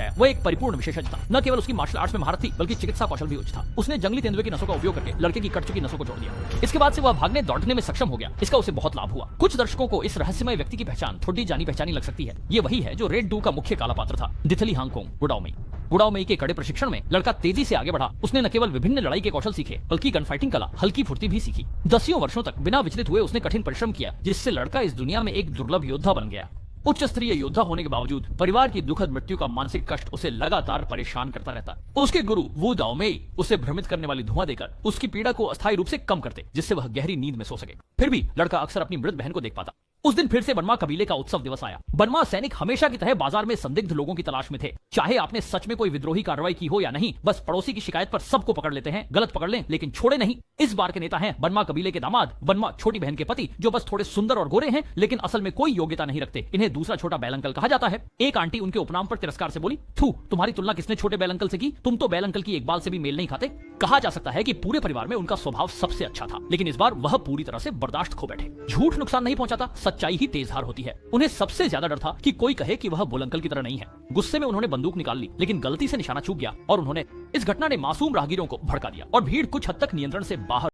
बचाया। वह एक परिपूर्ण विशेषज्ञ था। न केवल उसकी मार्शल आर्ट्स में महारत थी, बल्कि चिकित्सा कौशल भी उच्च था। उसने जंगली तेंदुए की नसों का उपयोग करके लड़के की कट चुकी नसों को जोड़ दिया। इसके बाद से वह भागने दौड़ने में सक्षम हो गया। इसका उसे बहुत लाभ हुआ। कुछ दर्शकों को इस रहस्यमय व्यक्ति की पहचान थोड़ी जानी पहचानी लग सकती है। ये वही है जो रेड 2 का मुख्य काला पात्र था, दिथली हांगकोंग बुडाओमेई। बुडाओमेई के कड़े प्रशिक्षण में लड़का तेजी से आगे बढ़ा। उसने न केवल विभिन्न लड़ाई के कौशल सीखे, बल्कि गन फाइटिंग कला, हल्की फुर्ती भी सीखी। दसियों वर्षों तक बिना विचलित हुए उसने कठिन परिश्रम किया, जिससे लड़का इस दुनिया में एक दुर्लभ योद्धा बन गया। उच्च स्तरीय योद्धा होने के बावजूद परिवार की दुखद मृत्यु का मानसिक कष्ट उसे लगातार परेशान करता रहता। उसके गुरु वू दाओमेई उसे भ्रमित करने वाली धुआं देकर उसकी पीड़ा को अस्थायी रूप से कम करते, जिससे वह गहरी नींद में सो सके। फिर भी लड़का अक्सर अपनी मृत बहन को देख पाता। उस दिन फिर से बनमा कबीले का उत्सव दिवस आया। बनमा सैनिक हमेशा की तरह बाजार में संदिग्ध लोगों की तलाश में थे। चाहे आपने सच में कोई विद्रोही कार्रवाई की हो या नहीं, बस पड़ोसी की शिकायत पर सबको पकड़ लेते हैं। गलत पकड़ लें लेकिन छोड़े नहीं। इस बार के नेता हैं बनमा कबीले के दामाद, बनमा छोटी बहन के पति, जो बस थोड़े सुंदर और गोरे हैं, लेकिन असल में कोई योग्यता नहीं रखते। इन्हें दूसरा छोटा बैल अंकल कहा जाता है। एक आंटी उनके उपनाम पर तिरस्कार से बोली, थू, तुम्हारी तुलना किसने छोटे बैल अंकल से की? तुम तो बैल अंकल की एक बाल से भी मेल नहीं खाते। कहा जा सकता है कि पूरे परिवार में उनका स्वभाव सबसे अच्छा था, लेकिन इस बार वह पूरी तरह से बर्दाश्त खो बैठे। झूठ नुकसान नहीं पहुंचाता, सच्चाई ही तेजधार होती है। उन्हें सबसे ज्यादा डर था कि कोई कहे कि वह बुल अंकल की तरह नहीं है। गुस्से में उन्होंने बंदूक निकाल ली, लेकिन गलती से निशाना चूक गया और उन्होंने इस घटना ने मासूम राहगीरों को भड़का दिया और भीड़ कुछ हद तक नियंत्रण से बाहर